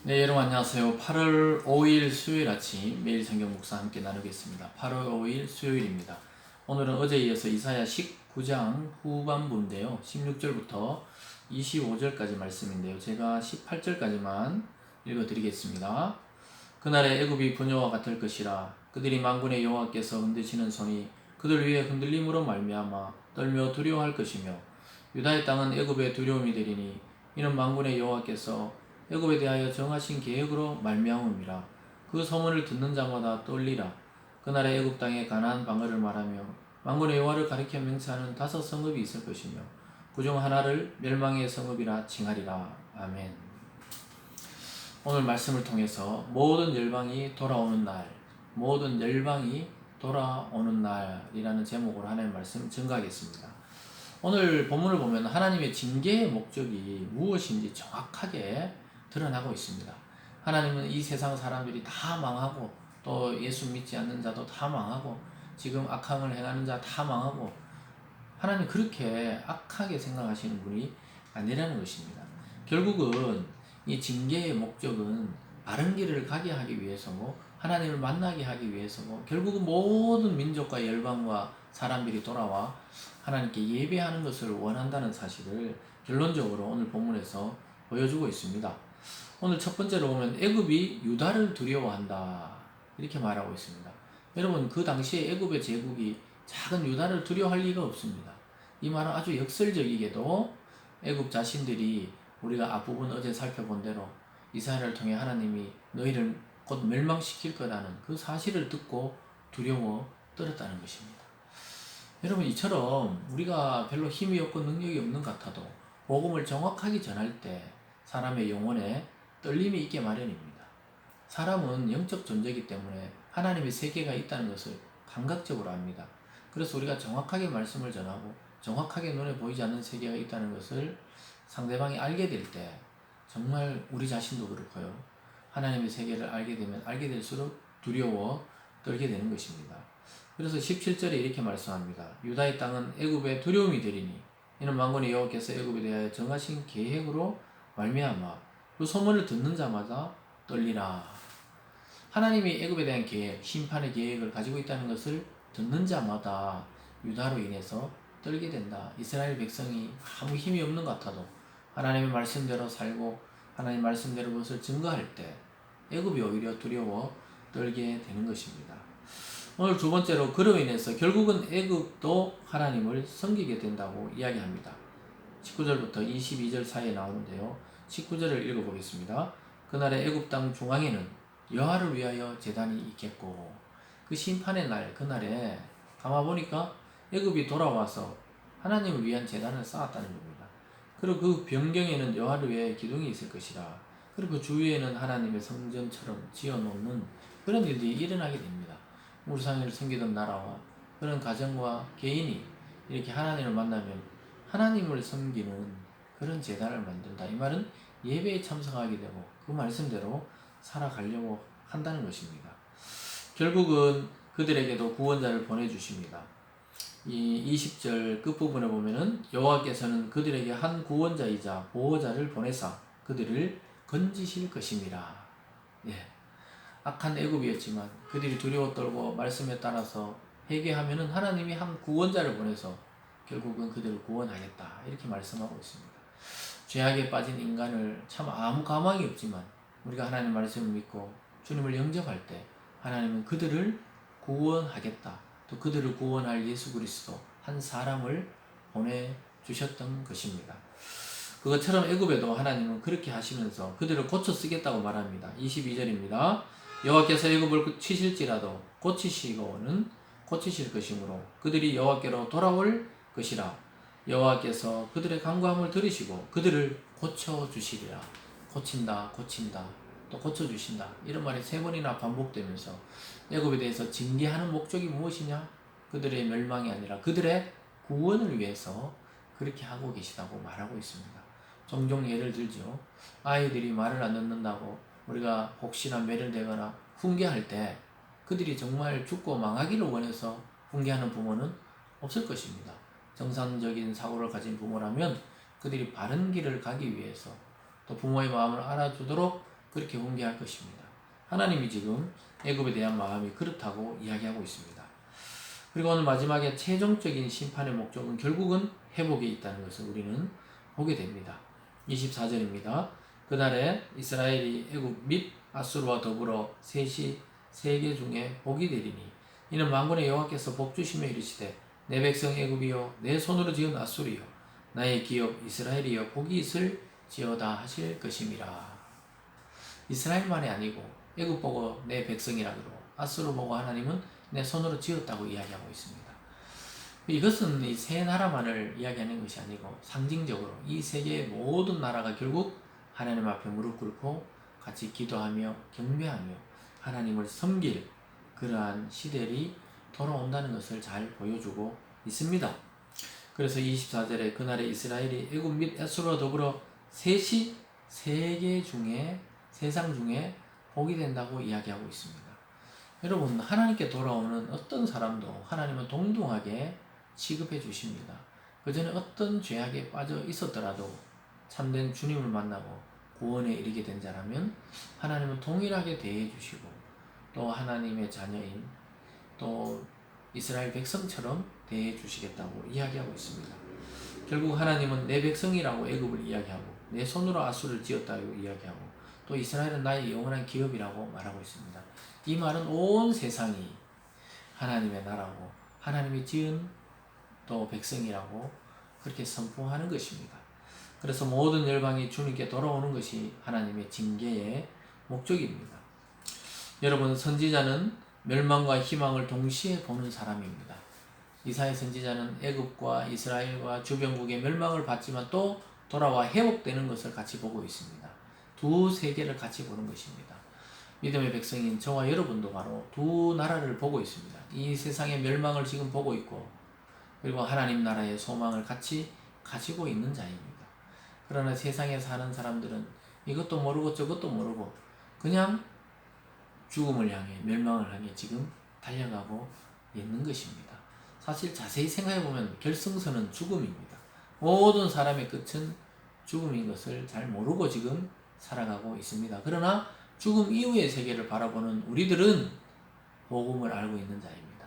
네, 여러분 안녕하세요. 8월 5일 수요일 아침 매일 성경 묵상 함께 나누겠습니다. 8월 5일 수요일입니다. 오늘은 어제에 이어서 이사야 19장 후반부인데요. 16절부터 25절까지 말씀인데요. 제가 18절까지만 읽어드리겠습니다. 그날에 애굽이 분요와 같을 것이라. 그들이 만군의 여호와께서 흔드시는 손이 그들 위에 흔들림으로 말미암아 떨며 두려워할 것이며, 유다의 땅은 애굽의 두려움이 되리니 이는 만군의 여호와께서 애굽에 대하여 정하신 계획으로 말미암음이라. 그 소문을 듣는 자마다 떨리라. 그날에 애굽 땅에 가나안 방언을 말하며 만군의 여호와를 가리켜 맹세하는 5성읍이 있을 것이며, 그중 하나를 멸망의 성읍이라 칭하리라. 아멘. 오늘 말씀을 통해서 모든 열방이 돌아오는 날, 모든 열방이 돌아오는 날이라는 제목으로 하나님의 말씀 증거하겠습니다. 오늘 본문을 보면 하나님의 징계의 목적이 무엇인지 정확하게 드러나고 있습니다. 하나님은 이 세상 사람들이 다 망하고, 또 예수 믿지 않는 자도 다 망하고, 지금 악함을 행하는 자 다 망하고, 하나님 그렇게 악하게 생각하시는 분이 아니라는 것입니다. 결국은 이 징계의 목적은 바른 길을 가게 하기 위해서고, 하나님을 만나게 하기 위해서고, 결국은 모든 민족과 열방과 사람들이 돌아와 하나님께 예배하는 것을 원한다는 사실을 결론적으로 오늘 본문에서 보여주고 있습니다. 오늘 첫 번째로 보면 애굽이 유다를 두려워한다 이렇게 말하고 있습니다. 여러분, 그 당시에 애굽의 제국이 작은 유다를 두려워할 리가 없습니다. 이 말은 아주 역설적이게도 애굽 자신들이, 우리가 앞부분 어제 살펴본 대로 이스라엘을 통해 하나님이 너희를 곧 멸망시킬 거라는 그 사실을 듣고 두려워 떨었다는 것입니다. 여러분, 이처럼 우리가 별로 힘이 없고 능력이 없는 것 같아도 복음을 정확하게 전할 때 사람의 영혼에 떨림이 있게 마련입니다. 사람은 영적 존재이기 때문에 하나님의 세계가 있다는 것을 감각적으로 압니다. 그래서 우리가 정확하게 말씀을 전하고 정확하게 눈에 보이지 않는 세계가 있다는 것을 상대방이 알게 될 때, 정말 우리 자신도 그렇고요, 하나님의 세계를 알게 되면 알게 될수록 두려워 떨게 되는 것입니다. 그래서 17절에 이렇게 말씀합니다. 유다의 땅은 애굽의 두려움이 되리니 이는 만군의 여호와께서 애굽에 대하여 정하신 계획으로 말미암아 그 소문을 듣는 자마다 떨리라. 하나님이 애굽에 대한 계획, 심판의 계획을 가지고 있다는 것을 듣는 자마다 유다로 인해서 떨게 된다. 이스라엘 백성이 아무 힘이 없는 것 같아도 하나님의 말씀대로 살고 하나님 말씀대로 그것을 증거할 때 애굽이 오히려 두려워 떨게 되는 것입니다. 오늘 두 번째로, 그로 인해서 결국은 애굽도 하나님을 섬기게 된다고 이야기합니다. 19절부터 22절 사이에 나오는데요. 19절을 읽어보겠습니다. 그날의 애굽 땅 중앙에는 여호와를 위하여 제단이 있겠고. 그 심판의 날, 그날에 가만보니까 애굽이 돌아와서 하나님을 위한 제단을 쌓았다는 겁니다. 그리고 그 변경에는 여호와를 위하여 기둥이 있을 것이라. 그리고 그 주위에는 하나님의 성전처럼 지어놓는 그런 일들이 일어나게 됩니다. 우상을 섬기던 나라와 그런 가정과 개인이 이렇게 하나님을 만나면 하나님을 섬기는 그런 제단을 만든다. 이 말은 예배에 참석하게 되고 그 말씀대로 살아가려고 한다는 것입니다. 결국은 그들에게도 구원자를 보내주십니다. 이 20절 끝부분에 보면은 여호와께서는 그들에게 한 구원자이자 보호자를 보내사 그들을 건지실 것임이라. 예. 악한 애굽이었지만 그들이 두려워 떨고 말씀에 따라서 회개하면은 하나님이 한 구원자를 보내서 결국은 그들을 구원하겠다 이렇게 말씀하고 있습니다. 죄악에 빠진 인간을 참 아무 가망이 없지만 우리가 하나님 말씀을 믿고 주님을 영접할 때 하나님은 그들을 구원하겠다, 또 그들을 구원할 예수 그리스도 한 사람을 보내주셨던 것입니다. 그것처럼 애굽에도 하나님은 그렇게 하시면서 그들을 고쳐 쓰겠다고 말합니다. 22절입니다. 여호와께서 애굽을 치실지라도 고치시고는 고치실 것이므로 그들이 여호와께로 돌아올 것이라. 여호와께서 그들의 간구함을 들으시고 그들을 고쳐주시리라. 고친다, 고친다, 또 고쳐주신다, 이런 말이 3번이나 반복되면서 애굽에 대해서 징계하는 목적이 무엇이냐? 그들의 멸망이 아니라 그들의 구원을 위해서 그렇게 하고 계시다고 말하고 있습니다. 종종 예를 들죠. 아이들이 말을 안 듣는다고 우리가 혹시나 매를대거나 훈계할 때 그들이 정말 죽고 망하기를 원해서 훈계하는 부모는 없을 것입니다. 정상적인 사고를 가진 부모라면 그들이 바른 길을 가기 위해서 또 부모의 마음을 알아주도록 그렇게 훈계할 것입니다. 하나님이 지금 애굽에 대한 마음이 그렇다고 이야기하고 있습니다. 그리고 오늘 마지막에 최종적인 심판의 목적은 결국은 회복에 있다는 것을 우리는 보게 됩니다. 24절입니다. 그날에 이스라엘이 애굽 및 아수르와 더불어 셋이 세계 중에 복이 되리니 이는 만군의 여호와께서 복 주시며 이르시되 내 백성 애굽이여 내 손으로 지은 아수르여 나의 기업 이스라엘이여 복이 있을지어다 하실 것임이라. 이스라엘만이 아니고 애굽 보고 내 백성이라 그러고 아수르 보고 하나님은 내 손으로 지었다고 이야기하고 있습니다. 이것은 이 세 나라만을 이야기하는 것이 아니고 상징적으로 이 세계의 모든 나라가 결국 하나님 앞에 무릎 꿇고 같이 기도하며 경배하며 하나님을 섬길 그러한 시대이 돌아온다는 것을 잘 보여주고 있습니다. 그래서 24절에 그날에 이스라엘이 애굽 및 아수르와 더불어 셋이 세상 중에 복이 된다고 이야기하고 있습니다. 여러분, 하나님께 돌아오는 어떤 사람도 하나님은 동등하게 취급해 주십니다. 그 전에 어떤 죄악에 빠져 있었더라도 참된 주님을 만나고 구원에 이르게 된 자라면 하나님은 동일하게 대해 주시고 또 하나님의 자녀인 또 이스라엘 백성처럼 대해 주시겠다고 이야기하고 있습니다. 결국 하나님은 내 백성이라고 애굽을 이야기하고 내 손으로 아수를 지었다고 이야기하고 또 이스라엘은 나의 영원한 기업이라고 말하고 있습니다. 이 말은 온 세상이 하나님의 나라고 하나님이 지은 또 백성이라고 그렇게 선포하는 것입니다. 그래서 모든 열방이 주님께 돌아오는 것이 하나님의 징계의 목적입니다. 여러분, 선지자는 멸망과 희망을 동시에 보는 사람입니다. 이사야 선지자는 애굽과 이스라엘과 주변국의 멸망을 봤지만 또 돌아와 회복되는 것을 같이 보고 있습니다. 두 세계를 같이 보는 것입니다. 믿음의 백성인 저와 여러분도 바로 두 나라를 보고 있습니다. 이 세상의 멸망을 지금 보고 있고 그리고 하나님 나라의 소망을 같이 가지고 있는 자입니다. 그러나 세상에 사는 사람들은 이것도 모르고 저것도 모르고 그냥 죽음을 향해 멸망을 향해 지금 달려가고 있는 것입니다. 사실 자세히 생각해 보면 결승선은 죽음입니다. 모든 사람의 끝은 죽음인 것을 잘 모르고 지금 살아가고 있습니다. 그러나 죽음 이후의 세계를 바라보는 우리들은 복음을 알고 있는 자입니다.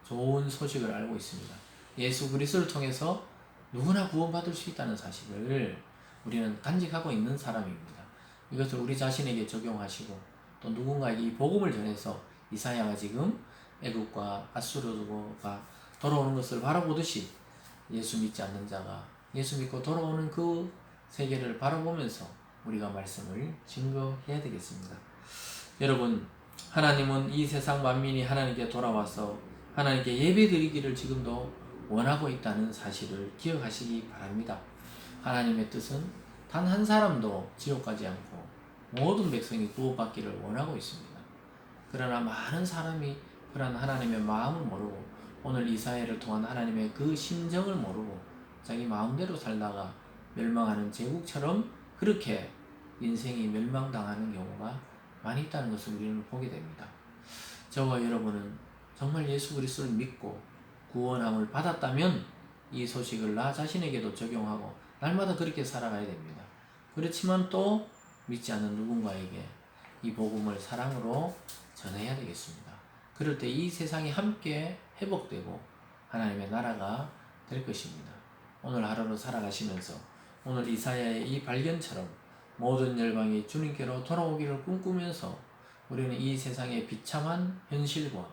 좋은 소식을 알고 있습니다. 예수 그리스도를 통해서 누구나 구원받을 수 있다는 사실을 우리는 간직하고 있는 사람입니다. 이것을 우리 자신에게 적용하시고 또 누군가에게 이 복음을 전해서 이사야가 지금 애굽과 아수르가 돌아오는 것을 바라보듯이 예수 믿지 않는 자가 예수 믿고 돌아오는 그 세계를 바라보면서 우리가 말씀을 증거해야 되겠습니다. 여러분, 하나님은 이 세상 만민이 하나님께 돌아와서 하나님께 예배드리기를 지금도 원하고 있다는 사실을 기억하시기 바랍니다. 하나님의 뜻은 단 한 사람도 지옥 가지 않고 모든 백성이 구원받기를 원하고 있습니다. 그러나 많은 사람이 그런 하나님의 마음을 모르고 오늘 이사야를 통한 하나님의 그 심정을 모르고 자기 마음대로 살다가 멸망하는 제국처럼 그렇게 인생이 멸망당하는 경우가 많이 있다는 것을 우리는 보게 됩니다. 저와 여러분은 정말 예수 그리스도를 믿고 구원함을 받았다면 이 소식을 나 자신에게도 적용하고 날마다 그렇게 살아가야 됩니다. 그렇지만 또 믿지 않는 누군가에게 이 복음을 사랑으로 전해야 되겠습니다. 그럴 때 이 세상이 함께 회복되고 하나님의 나라가 될 것입니다. 오늘 하루를 살아가시면서 오늘 이사야의 이 발견처럼 모든 열방이 주님께로 돌아오기를 꿈꾸면서 우리는 이 세상의 비참한 현실과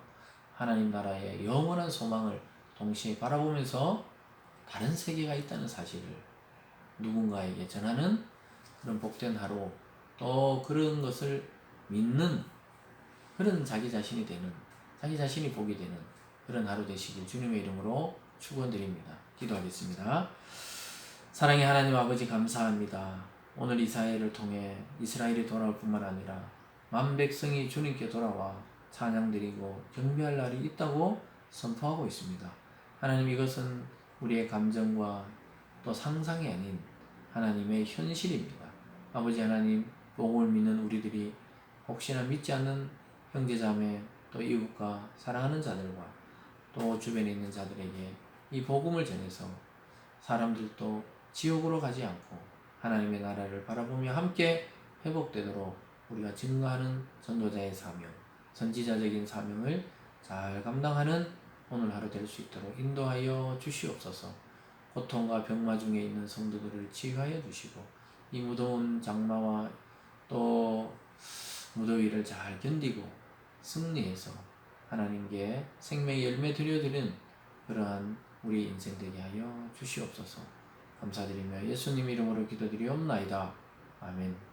하나님 나라의 영원한 소망을 동시에 바라보면서 다른 세계가 있다는 사실을 누군가에게 전하는 그런 복된 하루, 또 그런 것을 믿는 그런 자기 자신이 되는, 자기 자신이 복이 되는 그런 하루 되시길 주님의 이름으로 축원드립니다. 기도하겠습니다. 사랑의 하나님 아버지, 감사합니다. 오늘 이사야를 통해 이스라엘이 돌아올 뿐만 아니라 만 백성이 주님께 돌아와 찬양드리고 경배할 날이 있다고 선포하고 있습니다. 하나님, 이것은 우리의 감정과 또 상상이 아닌 하나님의 현실입니다. 아버지 하나님, 복음을 믿는 우리들이 혹시나 믿지 않는 형제자매 또 이웃과 사랑하는 자들과 또 주변에 있는 자들에게 이 복음을 전해서 사람들도 지옥으로 가지 않고 하나님의 나라를 바라보며 함께 회복되도록 우리가 증거하는 전도자의 사명, 선지자적인 사명을 잘 감당하는 오늘 하루 될 수 있도록 인도하여 주시옵소서. 고통과 병마 중에 있는 성도들을 치유하여 주시고 이 무더운 장마와 또 무더위를 잘 견디고 승리해서 하나님께 생명의 열매 드려드리는 그러한 우리 인생 되게 하여 주시옵소서. 감사드리며 예수님 이름으로 기도드리옵나이다. 아멘.